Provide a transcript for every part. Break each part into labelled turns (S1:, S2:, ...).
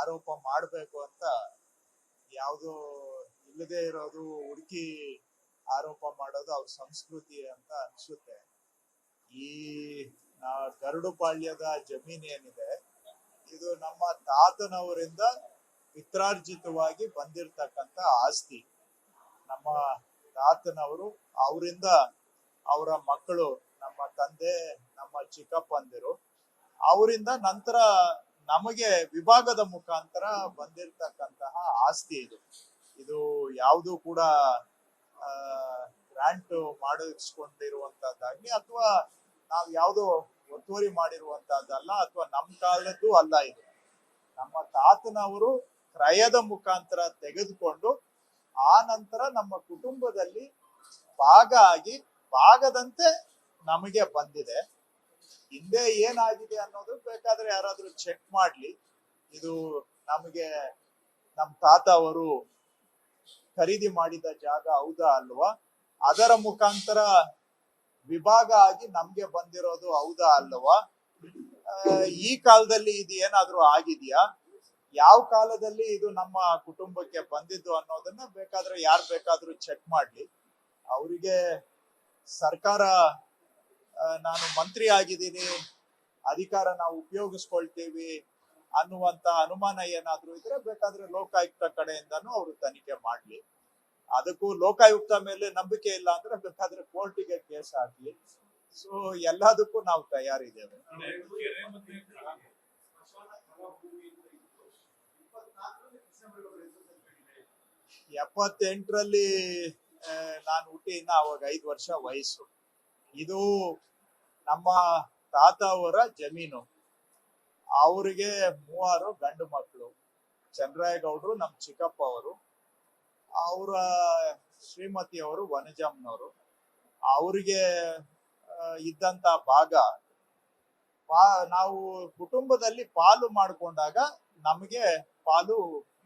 S1: ಆರೋಪ ಮಾಡಬೇಕು ಅಂತ ಯಾವುದೋ ಇಲ್ಲದೆ ಇರೋದು ಹುಡುಕಿ ಆರೋಪ ಮಾಡೋದು ಅವ್ರ ಸಂಸ್ಕೃತಿ ಅಂತ ಅನ್ಸುತ್ತೆ. ಈ ಗರುಡುಪಾಳ್ಯದ ಜಮೀನ್ ಏನಿದೆ ಇದು ನಮ್ಮ ತಾತನವರಿಂದ ಪಿತ್ರಾರ್ಜಿತವಾಗಿ ಬಂದಿರತಕ್ಕಂತ ಆಸ್ತಿ. ನಮ್ಮ ತಾತನವರು ಅವರಿಂದ ಅವರ ಮಕ್ಕಳು, ನಮ್ಮ ತಂದೆ, ನಮ್ಮ ಚಿಕ್ಕಪ್ಪಂದಿರು, ಅವರಿಂದ ನಂತರ ನಮಗೆ ವಿಭಾಗದ ಮುಖಾಂತರ ಬಂದಿರತಕ್ಕಂತಹ ಆಸ್ತಿ ಇದು. ಇದು ಯಾವುದು ಕೂಡ ಗ್ರಾಂಟ್ ಮಾಡಿಸ್ಕೊಂಡಿರುವಂತದ್ದಾಗ್ಲಿ ಅಥವಾ ನಾವು ಯಾವುದೋ ಒತ್ತುವರಿ ಮಾಡಿರುವಂತದ್ದಲ್ಲ ಅಥವಾ ನಮ್ಮ ಕಾಲದ್ದು ಅಲ್ಲ. ಇದು ನಮ್ಮ ತಾತನವರು ಕ್ರಯದ ಮುಖಾಂತರ ತೆಗೆದುಕೊಂಡು ಆ ನಂತರ ನಮ್ಮ ಕುಟುಂಬದಲ್ಲಿ ಭಾಗ ಆಗಿ ಭಾಗದಂತೆ ನಮಗೆ ಬಂದಿದೆ. ಹಿಂದೆ ಏನಾಗಿದೆ ಅನ್ನೋದು ಬೇಕಾದ್ರೆ ಯಾರಾದ್ರೂ ಚೆಕ್ ಮಾಡ್ಲಿ. ಇದು ನಮಗೆ ನಮ್ಮ ತಾತ ಅವರು ಖರೀದಿ ಮಾಡಿದ ಜಾಗ ಹೌದಾ ಅಲ್ವಾ, ಅದರ ಮುಖಾಂತರ ವಿಭಾಗ ಆಗಿ ನಮ್ಗೆ ಬಂದಿರೋದು ಹೌದಾ ಅಲ್ವಾ, ಈ ಕಾಲದಲ್ಲಿ ಇದು ಏನಾದ್ರೂ ಆಗಿದೆಯಾ, ಯಾವ ಕಾಲದಲ್ಲಿ ಇದು ನಮ್ಮ ಕುಟುಂಬಕ್ಕೆ ಬಂದಿದ್ದು ಅನ್ನೋದನ್ನ ಬೇಕಾದ್ರೆ ಯಾರು ಬೇಕಾದ್ರೂ ಚೆಕ್ ಮಾಡ್ಲಿ. ಅವರಿಗೆ ಸರ್ಕಾರ ನಾನು ಮಂತ್ರಿ ಆಗಿದ್ದೀನಿ, ಅಧಿಕಾರ ನಾವು ಉಪಯೋಗಿಸ್ಕೊಳ್ತೀವಿ ಅನ್ನುವಂತ ಅನುಮಾನ ಏನಾದ್ರೂ ಇದ್ರೆ ಬೇಕಾದ್ರೆ ಲೋಕಾಯುಕ್ತ ಕಡೆಯಿಂದನೂ ಅವರು ತನಿಖೆ ಮಾಡ್ಲಿ. ಅದಕ್ಕೂ ಲೋಕಾಯುಕ್ತ ಮೇಲೆ ನಂಬಿಕೆ ಇಲ್ಲ ಅಂದ್ರೆ ಬೇಕಾದ್ರೆ ಕೋರ್ಟಿಗೆ ಕೇಸ್ ಹಾಕ್ಲಿ. ಸೊ ಎಲ್ಲದಕ್ಕೂ ನಾವು ತಯಾರಿದ್ದೇವೆ. 78ರಲ್ಲಿ ನಾನು ಹುಟ್ಟಿ ಇನ್ನ ಅವಾಗ 5 ವರ್ಷ ವಯಸ್ಸು. ಇದು ನಮ್ಮ ತಾತ ಅವರ ಜಮೀನು. ಅವ್ರಿಗೆ 3 ಗಂಡು ಮಕ್ಕಳು, ಚಂದ್ರಾಯಗೌಡರು, ನಮ್ ಚಿಕ್ಕಪ್ಪ ಅವರು, ಅವರ ಶ್ರೀಮತಿಯವರು ವನಜಮ್ಮನವರು. ಅವ್ರಿಗೆ ಇದ್ದಂತ ಭಾಗ ನಾವು ಕುಟುಂಬದಲ್ಲಿ ಪಾಲು ಮಾಡ್ಕೊಂಡಾಗ ನಮಗೆ ಪಾಲು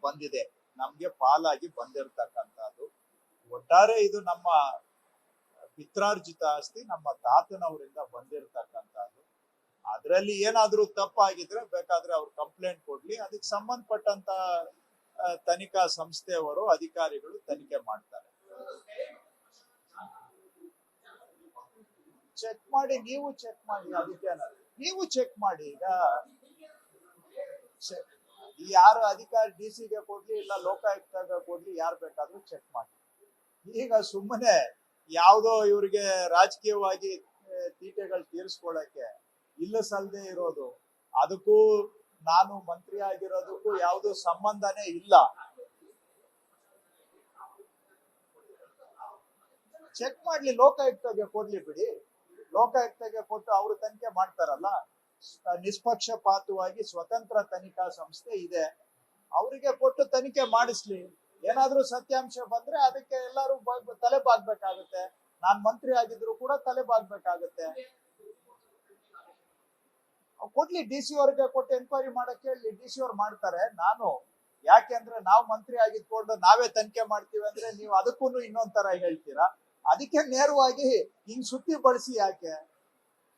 S1: ಬಂದಿದೆ, ನಮ್ಗೆ ಪಾಲಾಗಿ ಬಂದಿರತಕ್ಕಂಥದ್ದು. ಒಟ್ಟಾರೆ ಇದು ನಮ್ಮ ಪಿತ್ರಾರ್ಜಿತ ಆಸ್ತಿ, ನಮ್ಮ ತಾತನವರಿಂದ ಬಂದಿರತಕ್ಕಂಥದ್ದು. ಅದರಲ್ಲಿ ಏನಾದ್ರೂ ತಪ್ಪಾಗಿದ್ರೆ ಬೇಕಾದ್ರೆ ಅವ್ರು ಕಂಪ್ಲೇಂಟ್ ಕೊಡ್ಲಿ, ಅದಕ್ಕೆ ಸಂಬಂಧಪಟ್ಟಂತ ತನಿಖಾ ಸಂಸ್ಥೆಯವರು ಅಧಿಕಾರಿಗಳು ತನಿಖೆ ಮಾಡ್ತಾರೆ. ಚೆಕ್ ಮಾಡಿ, ನೀವು ಚೆಕ್ ಮಾಡಿ, ಅದಕ್ಕೆ ನೀವು ಚೆಕ್ ಮಾಡಿ. ಈಗ ಯಾರು ಅಧಿಕಾರಿ DC-ಗೆ ಕೊಡ್ಲಿ ಇಲ್ಲ ಲೋಕಾಯುಕ್ತಗೆ ಕೊಡ್ಲಿ, ಯಾರು ಬೇಕಾದ್ರೂ ಚೆಕ್ ಮಾಡಿ. ಈಗ ಸುಮ್ಮನೆ ಯಾವುದೋ ಇವ್ರಿಗೆ ರಾಜಕೀಯವಾಗಿ ತೀಟೆಗಳು ತೀರಿಸ್ಕೊಳ್ಳಕ್ಕೆ ಇಲ್ಲ ಸಲ್ಲದೆ ಇರೋದು, ಅದಕ್ಕೂ ನಾನು ಮಂತ್ರಿ ಆಗಿರೋದಕ್ಕೂ ಯಾವುದು ಸಂಬಂಧನೇ ಇಲ್ಲ. ಚೆಕ್ ಮಾಡ್ಲಿ, ಲೋಕಾಯುಕ್ತಗೆ ಕೊಡ್ಲಿ ಬಿಡಿ. ಲೋಕಾಯುಕ್ತಗೆ ಕೊಟ್ಟು ಅವರು ತನಿಖೆ ಮಾಡ್ತಾರಲ್ಲ, ನಿಷ್ಪಕ್ಷಪಾತವಾಗಿ ಸ್ವತಂತ್ರ ತನಿಖಾ ಸಂಸ್ಥೆ ಇದೆ, ಅವರಿಗೆ ಕೊಟ್ಟು ತನಿಖೆ ಮಾಡಿಸ್ಲಿ. ಏನಾದ್ರೂ ಸತ್ಯಾಂಶ ಬಂದ್ರೆ ಅದಕ್ಕೆ ಎಲ್ಲರೂ ತಲೆ ಬಾಗ್ಬೇಕಾಗುತ್ತೆ. ನಾನ್ ಮಂತ್ರಿ ಆಗಿದ್ರು ಕೂಡ ತಲೆ ಬಾಗ್ಬೇಕಾಗುತ್ತೆ. ಕೊಡ್ಲಿ, DC ಅವ್ರಿಗೆ ಕೊಟ್ಟು ಎನ್ಕ್ವೈರಿ ಮಾಡಕ್ ಹೇಳಿ, DC ಅವ್ರು ಮಾಡ್ತಾರೆ. ನಾನು ಯಾಕೆಂದ್ರೆ ನಾವು ಮಂತ್ರಿ ಆಗಿದ್ಕೊಂಡು ನಾವೇ ತನಿಖೆ ಮಾಡ್ತೀವಿ ಅಂದ್ರೆ ನೀವು ಅದಕ್ಕೂ ಇನ್ನೊಂದ್ ಹೇಳ್ತೀರಾ. ಅದಕ್ಕೆ ನೇರವಾಗಿ ಹಿಂಗ್ ಸುತ್ತಿ ಬಳಸಿ ಯಾಕೆ?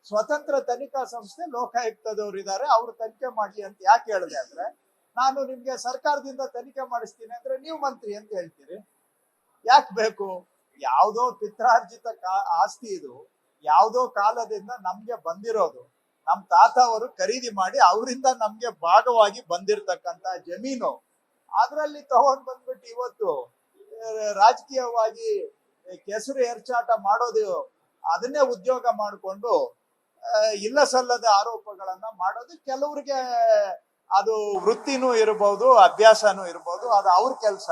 S1: ಸ್ವತಂತ್ರ ತನಿಖಾ ಸಂಸ್ಥೆ ಲೋಕಾಯುಕ್ತದವ್ರು ಇದ್ದಾರೆ, ಅವ್ರು ತನಿಖೆ ಮಾಡ್ಲಿ ಅಂತ ಯಾಕೆ ಹೇಳಿದೆ ಅಂದ್ರೆ, ನಾನು ನಿಮ್ಗೆ ಸರ್ಕಾರದಿಂದ ತನಿಖೆ ಮಾಡಿಸ್ತೀನಿ ಅಂದ್ರೆ ನೀವು ಮಂತ್ರಿ ಅಂತ ಹೇಳ್ತೀರಿ. ಯಾಕೆ ಬೇಕು? ಯಾವ್ದೋ ಪಿತ್ರಾರ್ಜಿತ ಆಸ್ತಿ ಇದು, ಯಾವ್ದೋ ಕಾಲದಿಂದ ನಮ್ಗೆ ಬಂದಿರೋದು. ನಮ್ ತಾತ ಅವರು ಖರೀದಿ ಮಾಡಿ ಅವರಿಂದ ನಮ್ಗೆ ಭಾಗವಾಗಿ ಬಂದಿರತಕ್ಕಂತ ಜಮೀನು. ಅದ್ರಲ್ಲಿ ತಗೊಂಡ್ ಬಂದ್ಬಿಟ್ಟು ಇವತ್ತು ರಾಜಕೀಯವಾಗಿ ಕೆಸರು ಎರಚಾಟ ಮಾಡೋದು, ಅದನ್ನೇ ಉದ್ಯೋಗ ಮಾಡಿಕೊಂಡು ಇಲ್ಲ ಸಲ್ಲದ ಆರೋಪಗಳನ್ನ ಮಾಡೋದು ಕೆಲವ್ರಿಗೆ ಅದು ವೃತ್ತಿನೂ ಇರಬಹುದು, ಅಭ್ಯಾಸನೂ ಇರಬಹುದು, ಅದು ಅವ್ರ ಕೆಲಸ.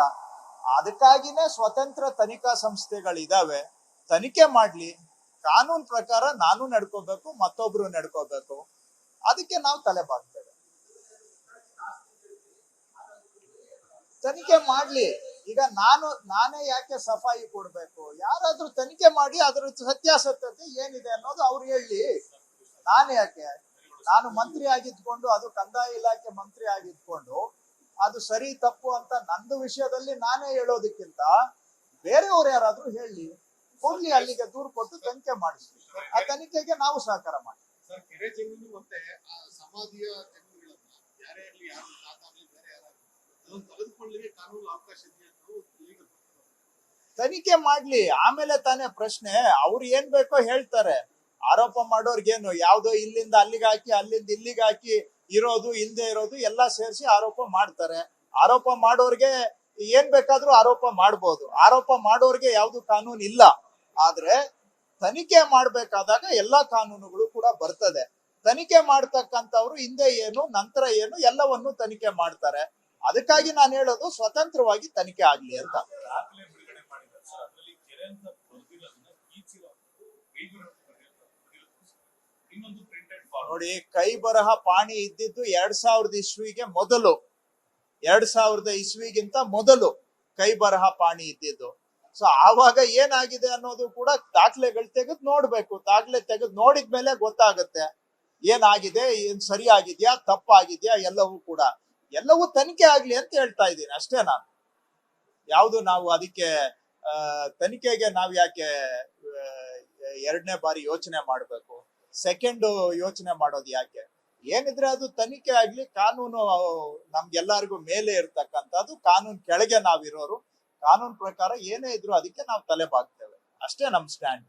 S1: ಅದಕ್ಕಾಗಿನೇ ಸ್ವತಂತ್ರ ತನಿಖಾ ಸಂಸ್ಥೆಗಳಿದಾವೆ, ತನಿಖೆ ಮಾಡ್ಲಿ. ಕಾನೂನು ಪ್ರಕಾರ ನಾನು ನಡ್ಕೋಬೇಕು, ಮತ್ತೊಬ್ರು ನಡ್ಕೋಬೇಕು, ಅದಕ್ಕೆ ನಾವು ತಲೆ ಬಾಗ್ತೇವೆ. ತನಿಖೆ ಮಾಡ್ಲಿ. ಈಗ ನಾನೇ ಯಾಕೆ ಸಫಾಯಿ ಕೊಡ್ಬೇಕು? ಯಾರಾದ್ರೂ ತನಿಖೆ ಮಾಡಿ ಅದ್ರ ಸತ್ಯಾಸತ್ಯತೆ ಏನಿದೆ ಅನ್ನೋದು ಅವ್ರು ಹೇಳಿ. ನಾನು ಯಾಕೆ? ನಾನು ಮಂತ್ರಿ ಆಗಿದ್ಕೊಂಡು, ಅದು ಕಂದಾಯ ಇಲಾಖೆ ಮಂತ್ರಿ ಆಗಿದ್ಕೊಂಡು ಅದು ಸರಿ ತಪ್ಪು ಅಂತ ನಂದು ವಿಷಯದಲ್ಲಿ ನಾನೇ ಹೇಳೋದಕ್ಕಿಂತ ಬೇರೆಯವ್ರು ಯಾರಾದ್ರೂ ಹೇಳಿ, ಕೊಡ್ಲಿ, ಅಲ್ಲಿಗೆ ದೂರು ಕೊಟ್ಟು ತನಿಖೆ ಮಾಡಿಸ್ಲಿ. ಆ ತನಿಖೆಗೆ ನಾವು ಸಹಕಾರ ಮಾಡ್ತೀವಿ.
S2: ಕೆರೆ ಜಮೀನು ಮತ್ತೆ ಸಮಾಧಿಯ ಜಮೀನುಗಳನ್ನ ಯಾರೇ ಇರಲಿ, ಯಾರು
S1: ತನಿಖೆ ಮಾಡ್ಲಿ, ಆಮೇಲೆ ತಾನೇ ಪ್ರಶ್ನೆ. ಅವ್ರು ಏನ್ ಬೇಕೋ ಹೇಳ್ತಾರೆ. ಆರೋಪ ಮಾಡೋರ್ಗೇನು ಯಾವ್ದೋ ಇಲ್ಲಿಂದ ಅಲ್ಲಿಗೆ ಹಾಕಿ ಅಲ್ಲಿಂದ ಇಲ್ಲಿಗೆ ಹಾಕಿ ಇರೋದು ಇಲ್ದೆ ಇರೋದು ಎಲ್ಲ ಸೇರಿಸಿ ಆರೋಪ ಮಾಡ್ತಾರೆ. ಆರೋಪ ಮಾಡೋರ್ಗೆ ಏನ್ ಬೇಕಾದ್ರೂ ಆರೋಪ ಮಾಡ್ಬೋದು. ಆರೋಪ ಮಾಡೋರ್ಗೆ ಯಾವ್ದು ಕಾನೂನು ಇಲ್ಲ. ಆದ್ರೆ ತನಿಖೆ ಮಾಡ್ಬೇಕಾದಾಗ ಎಲ್ಲಾ ಕಾನೂನುಗಳು ಕೂಡ ಬರ್ತದೆ. ತನಿಖೆ ಮಾಡ್ತಕ್ಕಂಥವ್ರು ಹಿಂದೆ ಏನು ನಂತರ ಏನು ಎಲ್ಲವನ್ನು ತನಿಖೆ ಮಾಡ್ತಾರೆ. ಅದಕ್ಕಾಗಿ ನಾನು ಹೇಳೋದು ಸ್ವತಂತ್ರವಾಗಿ ತನಿಖೆ ಆಗ್ಲಿ ಅಂತ. ನೋಡಿ, ಕೈ ಬರಹ ಪಾಣಿ ಇದ್ದಿದ್ದು 2000 ಇಸ್ವಿಗೆ ಮೊದಲು, 2000 ಇಸ್ವಿಗಿಂತ ಮೊದಲು ಕೈ ಬರಹ ಪಾಣಿ ಇದ್ದಿದ್ದು. ಸೊ ಆವಾಗ ಏನಾಗಿದೆ ಅನ್ನೋದು ಕೂಡ ದಾಖಲೆಗಳು ತೆಗೆದು ನೋಡ್ಬೇಕು. ದಾಖಲೆ ತೆಗೆದು ನೋಡಿದ್ಮೇಲೆ ಗೊತ್ತಾಗುತ್ತೆ ಏನಾಗಿದೆ, ಏನ್ ಸರಿಯಾಗಿದ್ಯಾ ತಪ್ಪಾಗಿದ್ಯಾ ಎಲ್ಲವೂ ಕೂಡ. ಎಲ್ಲವೂ ತನಿಖೆ ಆಗ್ಲಿ ಅಂತ ಹೇಳ್ತಾ ಇದ್ದೀನಿ ಅಷ್ಟೇ ನಾನು. ಯಾವುದು ನಾವು ಅದಕ್ಕೆ ತನಿಖೆಗೆ ನಾವ್ ಯಾಕೆ ಎರಡನೇ ಬಾರಿ ಯೋಚನೆ ಮಾಡ್ಬೇಕು, ಸೆಕೆಂಡ್ ಯೋಚನೆ ಮಾಡೋದು ಯಾಕೆ? ಏನಿದ್ರೆ ಅದು ತನಿಖೆ ಆಗ್ಲಿ. ಕಾನೂನು ನಮ್ಗೆಲ್ಲರಿಗೂ ಮೇಲೆ ಇರ್ತಕ್ಕಂಥದ್ದು, ಕಾನೂನು ಕೆಳಗೆ ನಾವಿರೋರು. ಕಾನೂನು ಪ್ರಕಾರ ಏನೇ ಇದ್ರು ಅದಕ್ಕೆ ನಾವು ತಲೆ ಬಾಗ್ತೇವೆ. ಅಷ್ಟೇ ನಮ್ ಸ್ಟ್ಯಾಂಡ್.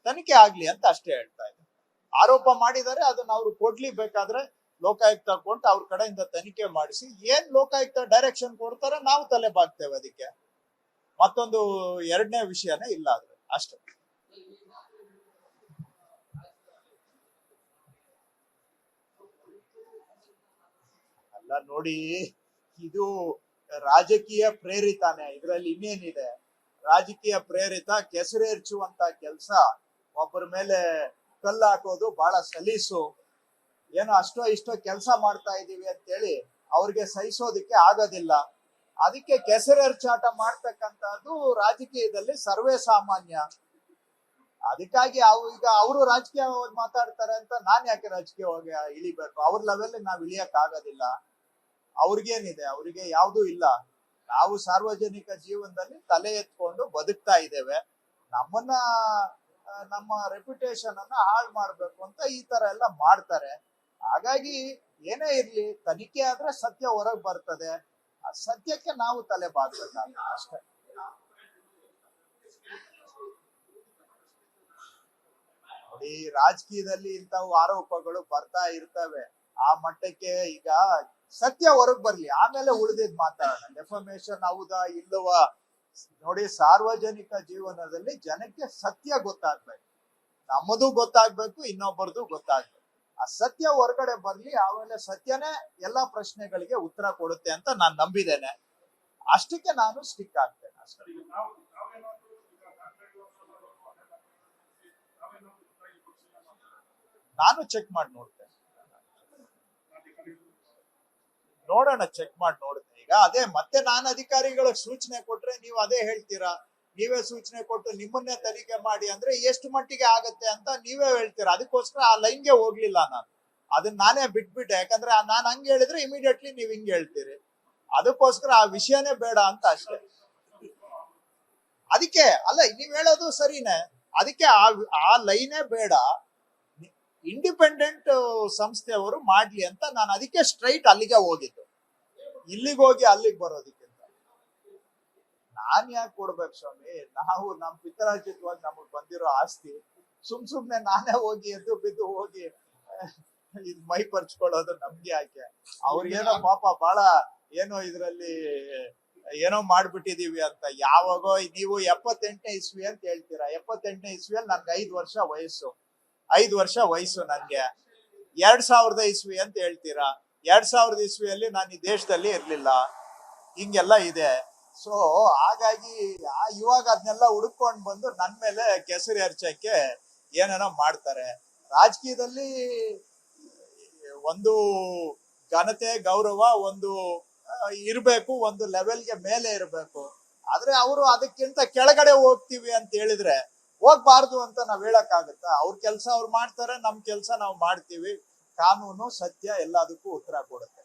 S1: ತನಿಖೆ ಆಗ್ಲಿ ಅಂತ ಅಷ್ಟೇ ಹೇಳ್ತಾ ಇದ್ದೀನಿ. ಆರೋಪ ಮಾಡಿದರೆ ಅದನ್ನ ಅವ್ರು ಕೊಡ್ಲಿ, ಬೇಕಾದ್ರೆ ಲೋಕಾಯುಕ್ತ ಕೊಟ್ಟು ಅವ್ರ ಕಡೆಯಿಂದ ತನಿಖೆ ಮಾಡಿಸಿ ಏನ್ ಲೋಕಾಯುಕ್ತ ಡೈರೆಕ್ಷನ್ ಕೊಡ್ತಾರೆ ನಾವು ತಲೆ ಬಾಗ್ತೇವೆ. ಅದಕ್ಕೆ ಮತ್ತೊಂದು ಎರಡನೇ ವಿಷಯನೇ ಇಲ್ಲ ಆದ್ರೆ ಅಷ್ಟೇ. ಅಲ್ಲ ನೋಡಿ, ಇದು ರಾಜಕೀಯ ಪ್ರೇರಿತಾನೆ. ಇದ್ರಲ್ಲಿ ಇನ್ನೇನಿದೆ? ರಾಜಕೀಯ ಪ್ರೇರಿತ ಕೆಸರೆರ್ಚುವಂತ ಕೆಲಸ, ಒಬ್ಬರ ಮೇಲೆ ಕಲ್ಲು ಹಾಕೋದು ಬಹಳ ಸಲೀಸು. ಏನೋ ಅಷ್ಟೋ ಇಷ್ಟೋ ಕೆಲಸ ಮಾಡ್ತಾ ಇದೀವಿ ಅಂತೇಳಿ ಅವ್ರಿಗೆ ಸಹಿಸೋದಿಕ್ಕೆ ಆಗೋದಿಲ್ಲ. ಅದಕ್ಕೆ ಕೆಸರೆರ್ಚಾಟ ಮಾಡ್ತಕ್ಕಂಥದ್ದು ರಾಜಕೀಯದಲ್ಲಿ ಸರ್ವೇ ಸಾಮಾನ್ಯ. ಅದಕ್ಕಾಗಿ ಈಗ ಅವರು ರಾಜಕೀಯವಾಗಿ ಮಾತಾಡ್ತಾರೆ ಅಂತ ನಾನ್ ಯಾಕೆ ರಾಜಕೀಯವಾಗಿ ಇಳಿಬೇಕು? ಅವ್ರ ಲೆವೆಲ್ ನಾವ್ ಇಳಿಯಕ್ ಆಗೋದಿಲ್ಲ. ಅವ್ರಿಗೇನಿದೆ? ಅವ್ರಿಗೆ ಯಾವ್ದೂ ಇಲ್ಲ. ನಾವು ಸಾರ್ವಜನಿಕ ಜೀವನದಲ್ಲಿ ತಲೆ ಎತ್ಕೊಂಡು ಬದುಕ್ತಾ ಇದ್ದೇವೆ. ನಮ್ಮನ್ನ ನಮ್ಮ ರೆಪ್ಯುಟೇಷನ್ ಅನ್ನ ಹಾಳು ಮಾಡ್ಬೇಕು ಅಂತ ಈ ತರ ಎಲ್ಲ ಮಾಡ್ತಾರೆ. ಹಾಗಾಗಿ ಏನೇ ಇರ್ಲಿ, ತನಿಖೆ ಆದ್ರೆ ಸತ್ಯ ಹೊರಗ್ ಬರ್ತದೆ. ಆ ಸತ್ಯಕ್ಕೆ ನಾವು ತಲೆ ಬಾಗ್ಬೇಕಾಗುತ್ತೆ ಅಷ್ಟೇ. ನೋಡಿ, ರಾಜಕೀಯದಲ್ಲಿ ಇಂಥವು ಆರೋಪಗಳು ಬರ್ತಾ ಇರ್ತವೆ. ಆ ಮಟ್ಟಕ್ಕೆ ಈಗ ಸತ್ಯ ಹೊರಗ್ ಬರ್ಲಿ, ಆಮೇಲೆ ಉಳಿದಿದ್ ಮಾತಾಡೋಣ. ಡೆಫಮೇಶನ್ ಹೌದಾ ಇಲ್ಲವಾ? ನೋಡಿ, ಸಾರ್ವಜನಿಕ ಜೀವನದಲ್ಲಿ ಜನಕ್ಕೆ ಸತ್ಯ ಗೊತ್ತಾಗ್ಬೇಕು. ನಮ್ಮದು ಗೊತ್ತಾಗ್ಬೇಕು, ಇನ್ನೊಬ್ಬರದು ಗೊತ್ತಾಗ್ಬೇಕು. ಆ ಸತ್ಯ ಹೊರಗಡೆ ಬರ್ಲಿ, ಆಮೇಲೆ ಸತ್ಯನೇ ಎಲ್ಲಾ ಪ್ರಶ್ನೆಗಳಿಗೆ ಉತ್ತರ ಕೊಡುತ್ತೆ ಅಂತ ನಾನು ನಂಬಿದ್ದೇನೆ. ಅಷ್ಟಕ್ಕೆ ನಾನು ಸ್ಟಿಕ್ ಆಗ್ತೇನೆ ಅಷ್ಟೇ. ನಾನು ಚೆಕ್ ಮಾಡಿ ನೋಡ್ತೇನೆ. ನೋಡೋಣ, ಚೆಕ್ ಮಾಡಿ ನೋಡ್ತೇನೆ. ಈಗ ಅದೇ ಮತ್ತೆ ನಾನು ಅಧಿಕಾರಿಗಳಿಗೆ ಸೂಚನೆ ಕೊಟ್ರೆ ನೀವು ಅದೇ ಹೇಳ್ತೀರಾ. ನೀವೇ ಸೂಚನೆ ಕೊಟ್ಟು ನಿಮ್ಮನ್ನೇ ತನಿಖೆ ಮಾಡಿ ಅಂದ್ರೆ ಎಷ್ಟು ಮಟ್ಟಿಗೆ ಆಗತ್ತೆ ಅಂತ ನೀವೇ ಹೇಳ್ತೀರಾ. ಅದಕ್ಕೋಸ್ಕರ ಆ ಲೈನ್ಗೆ ಹೋಗ್ಲಿಲ್ಲ ನಾನು. ಅದನ್ನ ನಾನೇ ಬಿಟ್ಬಿಟ್ಟೆ. ಯಾಕಂದ್ರೆ ನಾನು ಹಂಗ್ ಹೇಳಿದ್ರೆ ಇಮಿಡಿಯೇಟ್ಲಿ ನೀವ್ ಹಿಂಗ್ ಹೇಳ್ತೀರಿ. ಅದಕ್ಕೋಸ್ಕರ ಆ ವಿಷಯನೇ ಬೇಡ ಅಂತ ಅಷ್ಟೇ. ಅದಕ್ಕೆ ಅಲ್ಲ, ನೀವ್ ಹೇಳೋದು ಸರಿನೇ. ಅದಕ್ಕೆ ಆ ಲೈನೇ ಬೇಡ, ಇಂಡಿಪೆಂಡೆಂಟ್ ಸಂಸ್ಥೆಯವರು ಮಾಡ್ಲಿ ಅಂತ ನಾನು ಅದಕ್ಕೆ ಸ್ಟ್ರೈಟ್ ಅಲ್ಲಿಗೆ ಹೋಗಿದ್ದು. ಇಲ್ಲಿಗೆ ಹೋಗಿ ಅಲ್ಲಿಗೆ ಬರೋದಕ್ಕಿಂತ ನಾನ್ ಯಾಕೆ ಕೊಡ್ಬೇಕು ಸ್ವಾಮಿ? ನಾವು ನಮ್ ಪಿತರಾರ್ಜಿತವಾಗಿ ನಮಗ್ ಬಂದಿರೋ ಆಸ್ತಿ ಸುಮ್ನೆ ನಾನೇ ಹೋಗಿ ಎದ್ದು ಬಿದ್ದು ಹೋಗಿ ಇದ್ ಮೈ ಪರ್ಚ್ಕೊಳ್ಳೋದು ನಮ್ಗೆ ಯಾಕೆ? ಅವ್ರಿಗೇನೋ ಪಾಪ ಬಹಳ ಏನೋ ಇದ್ರಲ್ಲಿ ಏನೋ ಮಾಡ್ಬಿಟ್ಟಿದೀವಿ ಅಂತ. ಯಾವಾಗೋ ನೀವು 78ನೇ ಇಸ್ವಿ ಅಂತ ಹೇಳ್ತೀರಾ. 78ನೇ ಇಸ್ವಿಯಲ್ಲಿ ನನ್ಗೆ 5 ವರ್ಷ ವಯಸ್ಸು. 5 ವರ್ಷ ವಯಸ್ಸು ನನ್ಗೆ. 2000 ಇಸ್ವಿ ಅಂತ ಹೇಳ್ತೀರಾ. 2000 ಇಸ್ವಿಯಲ್ಲಿ ನಾನು ಈ ದೇಶದಲ್ಲಿ ಇರ್ಲಿಲ್ಲ. ಹಿಂಗೆಲ್ಲ ಇದೆ. ಸೊ ಹಾಗಾಗಿ ಇವಾಗ ಅದನ್ನೆಲ್ಲ ಹುಡುಕೊಂಡು ಬಂದು ನನ್ ಮೇಲೆ ಕೆಸರು ಎರಚಕ್ಕೆ ಏನೇನೋ ಮಾಡ್ತಾರೆ. ರಾಜಕೀಯದಲ್ಲಿ ಒಂದು ಘನತೆ ಗೌರವ ಒಂದು ಇರ್ಬೇಕು, ಒಂದು ಲೆವೆಲ್ಗೆ ಮೇಲೆ ಇರ್ಬೇಕು. ಆದ್ರೆ ಅವರು ಅದಕ್ಕಿಂತ ಕೆಳಗಡೆ ಹೋಗ್ತೀವಿ ಅಂತ ಹೇಳಿದ್ರೆ ಹೋಗ್ಬಾರ್ದು ಅಂತ ನಾವ್ ಹೇಳಕ್ ಆಗುತ್ತಾ? ಅವ್ರ ಕೆಲ್ಸ ಅವ್ರು ಮಾಡ್ತಾರೆ, ನಮ್ ಕೆಲ್ಸ ನಾವು ಮಾಡ್ತೀವಿ. ಕಾನೂನು ಸತ್ಯ ಎಲ್ಲದಕ್ಕೂ ಉತ್ತರ ಕೊಡುತ್ತೆ.